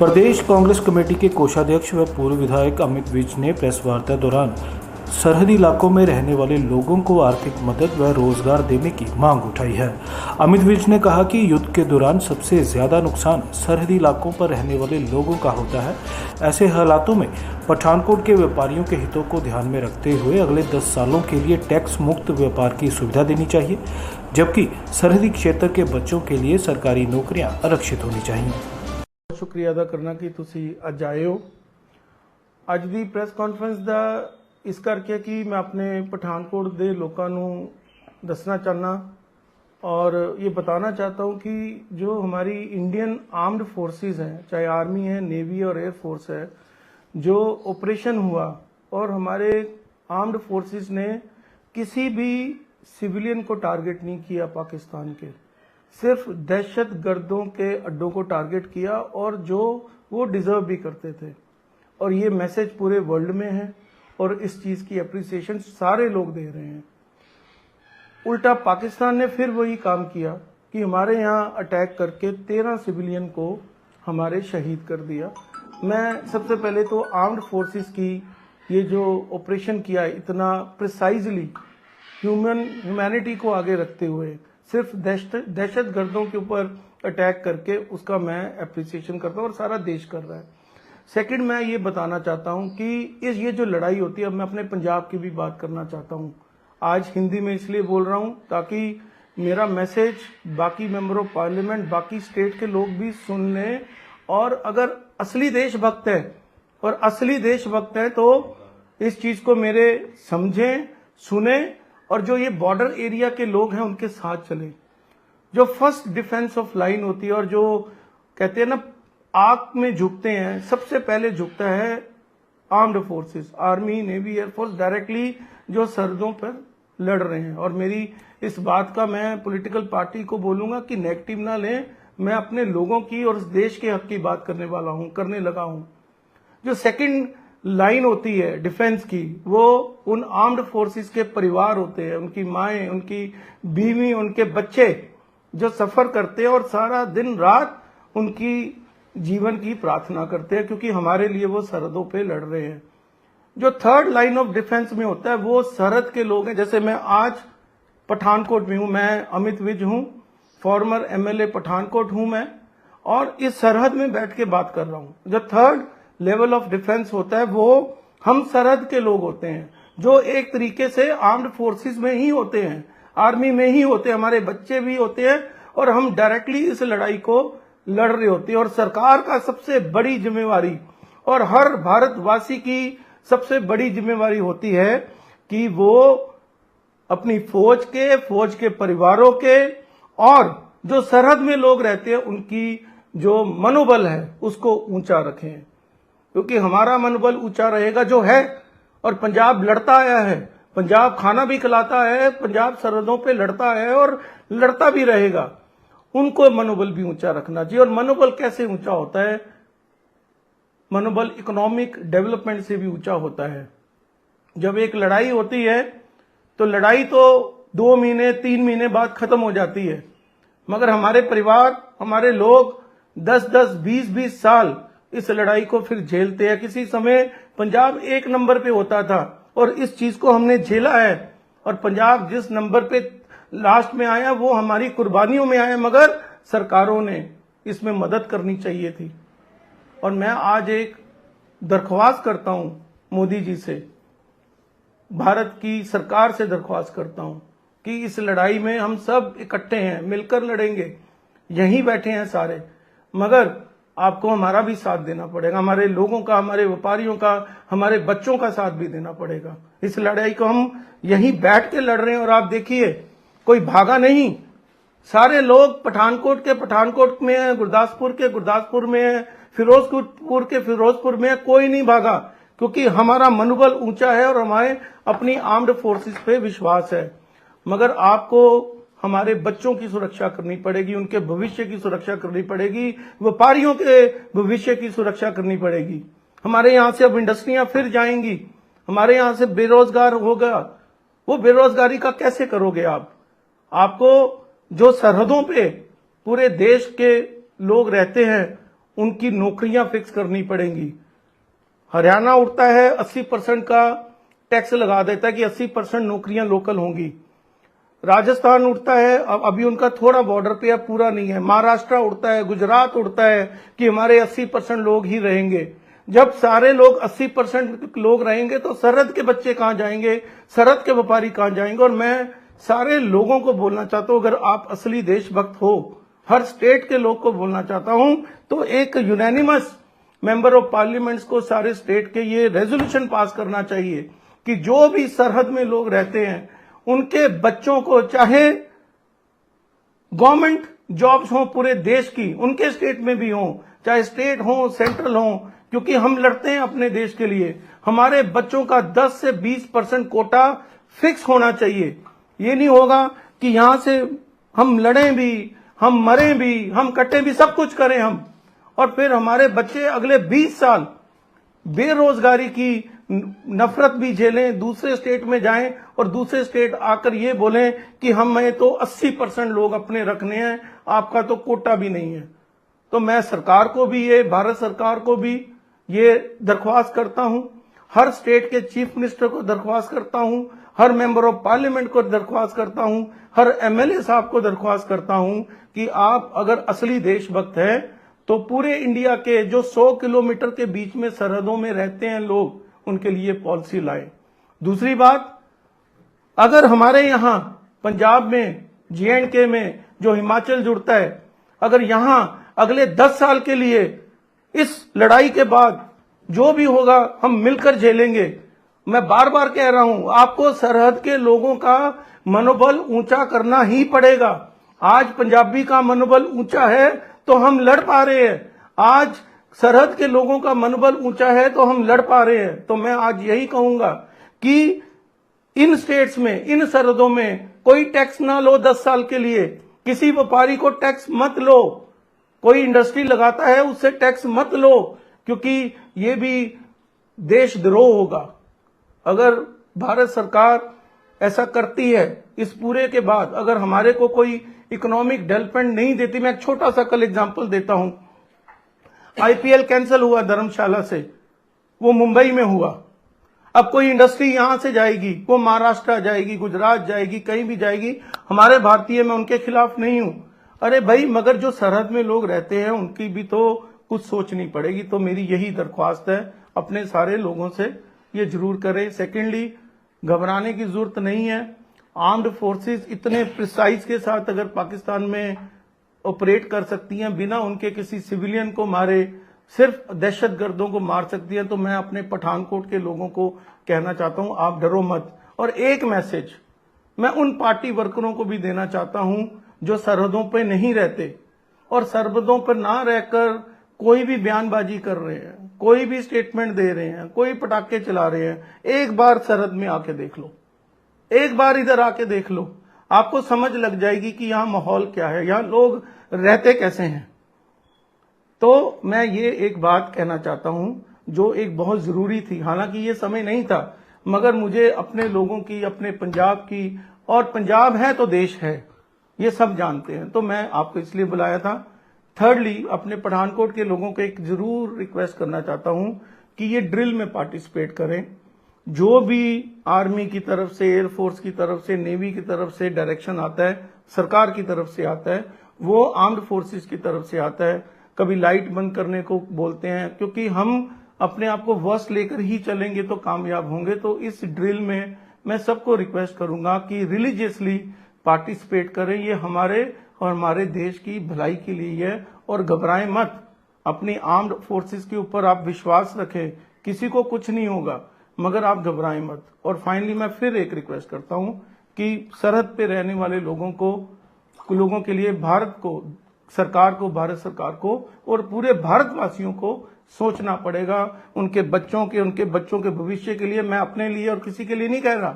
प्रदेश Congress committee के कोषाध्यक्ष व पूर्व विधायक अमित विज ने प्रेस वार्ता दौरान सरहदी इलाकों में रहने वाले लोगों को आर्थिक मदद व रोजगार देने की मांग उठाई है। अमित विज ने कहा कि युद्ध के दौरान सबसे ज्यादा नुकसान सरहदी इलाकों पर रहने वाले लोगों का होता है। ऐसे हालातों में पठानकोट के व्यापारियों के हितों को ध्यान में रखते हुए अगले 10 सालों के लिए टैक्स मुक्त व्यापार की सुविधा देनी चाहिए, जबकि सरहदी क्षेत्र के बच्चों के लिए सरकारी नौकरियां आरक्षित होनी चाहिए। शुक्रिया अदा करना कि तुसी अज आए हो। अज दी प्रेस कॉन्फ्रेंस दा इस करके कि मैं अपने पठानकोट दे लोगों को दसना चाहना और ये बताना चाहता हूँ कि जो हमारी इंडियन आर्म्ड फोर्सेस हैं, चाहे आर्मी है, नेवी और एयर फोर्स है, जो ऑपरेशन हुआ और हमारे आर्म्ड फोर्सेस ने किसी भी सिविलियन को टारगेट नहीं किया पाकिस्तान के, सिर्फ दहशत गर्दों के अड्डों को टारगेट किया और जो वो डिजर्व भी करते थे। और ये मैसेज पूरे वर्ल्ड में है और इस चीज़ की अप्रिसिएशन सारे लोग दे रहे हैं। उल्टा पाकिस्तान ने फिर वही काम किया कि हमारे यहाँ अटैक करके 13 सिविलियन को हमारे शहीद कर दिया। मैं सबसे पहले तो आर्म्ड फोर्सेस की ये जो ऑपरेशन किया है इतना प्रिसाइजली ह्यूमैनिटी को आगे रखते हुए सिर्फ दहशत गर्दों के ऊपर अटैक करके उसका मैं अप्रिसिएशन करता हूँ और सारा देश कर रहा है। सेकंड, मैं ये बताना चाहता हूँ कि ये जो लड़ाई होती है, अब मैं अपने पंजाब की भी बात करना चाहता हूँ। आज हिंदी में इसलिए बोल रहा हूँ ताकि मेरा मैसेज बाकी मेंबर ऑफ पार्लियामेंट, बाकी स्टेट के लोग भी सुन लें और अगर असली देशभक्त है और असली देशभक्त है तो इस चीज़ को मेरे समझें, सुने और जो ये बॉर्डर एरिया के लोग हैं उनके साथ चलें। जो फर्स्ट डिफेंस ऑफ लाइन होती है और जो कहते हैं ना आग में झुकते हैं, सबसे पहले झुकता है armed forces, army, navy, air force, directly जो सरहदों पर लड़ रहे हैं। और मेरी इस बात का मैं पॉलिटिकल पार्टी को बोलूंगा कि नेगेटिव ना लें, मैं अपने लोगों की और देश के हक की बात करने लगा हूं। जो सेकंड लाइन होती है डिफेंस की, वो उन आर्म्ड फोर्सेस के परिवार होते हैं, उनकी माएं, उनकी बीवी, उनके बच्चे जो सफर करते हैं और सारा दिन रात उनकी जीवन की प्रार्थना करते हैं क्योंकि हमारे लिए वो सरहदों पे लड़ रहे हैं। जो थर्ड लाइन ऑफ डिफेंस में होता है वो सरहद के लोग हैं। जैसे मैं आज पठानकोट में हूं, मैं अमित विज हूं, फॉर्मर एमएलए पठानकोट हूं मैं, और इस सरहद में बैठ के बात कर रहा हूं। जो थर्ड लेवल ऑफ डिफेंस होता है वो हम सरहद के लोग होते हैं जो एक तरीके से आर्म्ड फोर्सेस में ही होते हैं, आर्मी में ही होते हैं, हमारे बच्चे भी होते हैं और हम डायरेक्टली इस लड़ाई को लड़ रहे होते हैं। और सरकार का सबसे बड़ी जिम्मेवारी और हर भारतवासी की सबसे बड़ी जिम्मेवारी होती है कि वो अपनी फौज के परिवारों के और जो सरहद में लोग रहते हैं उनकी जो मनोबल है उसको ऊंचा रखें, क्योंकि हमारा मनोबल ऊंचा रहेगा जो है। और पंजाब लड़ता आया है, पंजाब खाना भी खिलाता है, पंजाब सरहदों पे लड़ता है और लड़ता भी रहेगा। उनको मनोबल भी ऊंचा रखना चाहिए। और मनोबल कैसे ऊंचा होता है? मनोबल इकोनॉमिक डेवलपमेंट से भी ऊंचा होता है। जब एक लड़ाई होती है तो लड़ाई तो 2 महीने 3 महीने बाद खत्म हो जाती है, मगर हमारे परिवार, हमारे लोग 10-10, 20-20 साल इस लड़ाई को फिर झेलते हैं। किसी समय पंजाब 1 नंबर पे होता था और इस चीज को हमने झेला है और पंजाब जिस नंबर पे लास्ट में आया वो हमारी कुर्बानियों में आया, मगर सरकारों ने इसमें मदद करनी चाहिए थी। और मैं आज एक दरख्वास्त करता हूं मोदी जी से, भारत की सरकार से दरख्वास्त करता हूं कि इस लड़ाई में हम सब इकट्ठे हैं, मिलकर लड़ेंगे, यहीं बैठे हैं सारे, मगर आपको हमारा भी साथ देना पड़ेगा, हमारे लोगों का, हमारे व्यापारियों का, हमारे बच्चों का साथ भी देना पड़ेगा। इस लड़ाई को हम यहीं बैठ के लड़ रहे हैं और आप देखिए कोई भागा नहीं, सारे लोग पठानकोट में है, गुरदासपुर के गुरदासपुर में है, फिरोजपुर के फिरोजपुर में है, कोई नहीं भागा क्योंकि हमारा मनोबल ऊंचा है और हमारे अपनी आर्म्ड फोर्सेस पे विश्वास है। मगर आपको हमारे बच्चों की सुरक्षा करनी पड़ेगी, उनके भविष्य की सुरक्षा करनी पड़ेगी, व्यापारियों के भविष्य की सुरक्षा करनी पड़ेगी। हमारे यहाँ से अब इंडस्ट्रियां फिर जाएंगी, हमारे यहाँ से बेरोजगार होगा, वो बेरोजगारी का कैसे करोगे आप? आपको जो सरहदों पे पूरे देश के लोग रहते हैं उनकी नौकरियां फिक्स करनी पड़ेंगी। हरियाणा उठता है 80% का टैक्स लगा देता है कि 80% नौकरियां लोकल होंगी। राजस्थान उठता है, अब अभी उनका थोड़ा बॉर्डर पे अब पूरा नहीं है। महाराष्ट्र उठता है, गुजरात उठता है कि हमारे 80% लोग ही रहेंगे। जब सारे लोग 80% लोग रहेंगे तो सरहद के बच्चे कहां जाएंगे, सरहद के व्यापारी कहां जाएंगे। और मैं सारे लोगों को बोलना चाहता हूं, अगर आप असली देशभक्त हो, हर स्टेट के लोग को बोलना चाहता हूं, तो एक यूनानिमस मेंबर ऑफ पार्लियामेंट्स को सारे स्टेट के ये रेजोल्यूशन पास करना चाहिए कि जो भी सरहद में लोग रहते हैं उनके बच्चों को, चाहे गवर्नमेंट जॉब्स हो पूरे देश की, उनके स्टेट में भी हो, चाहे स्टेट हो सेंट्रल हो, क्योंकि हम लड़ते हैं अपने देश के लिए। हमारे बच्चों का 10 से 20% कोटा फिक्स होना चाहिए। ये नहीं होगा कि यहां से हम लड़ें भी, हम मरें भी, हम कटें भी, सब कुछ करें हम, और फिर हमारे बच्चे अगले 20 साल बेरोजगारी की नफरत भी झेलें, दूसरे स्टेट में जाएं और दूसरे स्टेट आकर ये बोलें कि हमें तो 80% लोग अपने रखने हैं, आपका तो कोटा भी नहीं है। तो मैं सरकार को भी, ये भारत सरकार को भी ये दरख्वास्त करता हूं, हर स्टेट के चीफ मिनिस्टर को दरख्वास्त करता हूं, हर मेंबर ऑफ पार्लियामेंट को दरख्वास्त करता हूं, हर एमएलए साहब को दरख्वास्त करता हूं कि आप अगर असली देशभक्त हैं तो पूरे इंडिया के जो 100 किलोमीटर के बीच में सरहदों में रहते हैं लोग, उनके लिए पॉलिसी लाएं। दूसरी बात, अगर हमारे यहां पंजाब में, J&K में जो हिमाचल जुड़ता है, अगर यहां अगले 10 साल के लिए इस लड़ाई के बाद जो भी होगा हम मिलकर झेलेंगे। मैं बार बार कह रहा हूं, आपको सरहद के लोगों का मनोबल ऊंचा करना ही पड़ेगा। आज पंजाबी का मनोबल ऊंचा है तो हम लड़ पा रहे हैं, आज सरहद के लोगों का मनोबल ऊंचा है तो हम लड़ पा रहे हैं। तो मैं आज यही कहूंगा कि इन स्टेट्स में, इन सरहदों में कोई टैक्स ना लो 10 साल के लिए, किसी व्यापारी को टैक्स मत लो, कोई इंडस्ट्री लगाता है उससे टैक्स मत लो, क्योंकि ये भी देशद्रोह होगा। अगर भारत सरकार ऐसा करती है, इस पूरे के बाद अगर हमारे को कोई इकोनॉमिक डेवलपमेंट नहीं देती, मैं एक छोटा सा कल एग्जांपल देता हूं। IPL कैंसिल हुआ धर्मशाला से, वो मुंबई में हुआ। अब कोई इंडस्ट्री यहां से जाएगी, वो महाराष्ट्र जाएगी, गुजरात जाएगी, कहीं भी जाएगी। हमारे भारतीय, मैं उनके खिलाफ नहीं हूं, अरे भाई, मगर जो सरहद में लोग रहते हैं उनकी भी तो कुछ सोचनी पड़ेगी। तो मेरी यही दरख्वास्त है अपने सारे लोगों से, ये जरूर करें। सेकेंडली, घबराने की जरूरत नहीं है। आर्म्ड फोर्सेस इतने प्रिसाइज के साथ अगर पाकिस्तान में ऑपरेट कर सकती हैं, बिना उनके किसी सिविलियन को मारे, सिर्फ दहशतगर्दों को मार सकती हैं, तो मैं अपने पठानकोट के लोगों को कहना चाहता हूं, आप डरो मत। और एक मैसेज मैं उन पार्टी वर्करों को भी देना चाहता हूं जो सरहदों पे नहीं रहते और सरहदों पर ना रहकर कोई भी बयानबाजी कर रहे हैं, कोई भी स्टेटमेंट दे रहे हैं, कोई पटाखे चला रहे हैं। एक बार सरहद में आके देख लो, एक बार इधर आके देख लो, आपको समझ लग जाएगी कि यहां माहौल क्या है, यहां लोग रहते कैसे हैं। तो मैं ये एक बात कहना चाहता हूं जो एक बहुत जरूरी थी, हालांकि ये समय नहीं था, मगर मुझे अपने लोगों की, अपने पंजाब की, और पंजाब है तो देश है, ये सब जानते हैं, तो मैं आपको इसलिए बुलाया था। थर्डली, अपने पठानकोट के लोगों को एक जरूर रिक्वेस्ट करना चाहता हूं कि ये ड्रिल में पार्टिसिपेट करें। जो भी आर्मी की तरफ से, एयरफोर्स की तरफ से, नेवी की तरफ से डायरेक्शन आता है, सरकार की तरफ से आता है, वो आर्म्ड फोर्सेस की तरफ से आता है। कभी लाइट बंद करने को बोलते हैं, क्योंकि हम अपने आप को वर्स्ट लेकर ही चलेंगे तो कामयाब होंगे। तो इस ड्रिल में मैं सबको रिक्वेस्ट करूंगा कि रिलीजियसली पार्टिसिपेट करें, ये हमारे और हमारे देश की भलाई के लिए है। और घबराएं मत, अपनी आर्म्ड फोर्सेस के ऊपर आप विश्वास रखें, किसी को कुछ नहीं होगा, मगर आप घबराएं मत। और फाइनली मैं फिर एक रिक्वेस्ट करता हूं कि सरहद पे रहने वाले लोगों के लिए भारत सरकार को और पूरे भारतवासियों को सोचना पड़ेगा, उनके बच्चों के भविष्य के लिए। मैं अपने लिए और किसी के लिए नहीं कह रहा।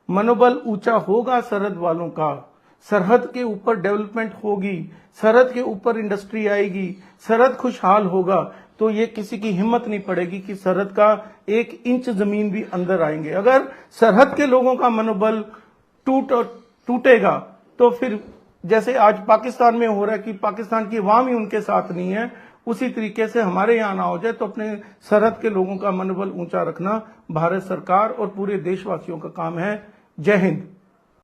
मनोबल ऊंचा होगा सरहद वालों का, सरहद के ऊपर डेवलपमेंट होगी, सरहद के ऊपर इंडस्ट्री आएगी, सरहद खुशहाल होगा, तो ये किसी की हिम्मत नहीं पड़ेगी कि सरहद का 1 इंच जमीन भी अंदर आएंगे। अगर सरहद के लोगों का मनोबल टूटेगा तो फिर जैसे आज पाकिस्तान में हो रहा है कि पाकिस्तान की अवाम ही उनके साथ नहीं है, उसी तरीके से हमारे यहाँ ना हो जाए, तो अपने सरहद के लोगों का मनोबल ऊंचा रखना भारत सरकार और पूरे देशवासियों का काम है। जय हिंद।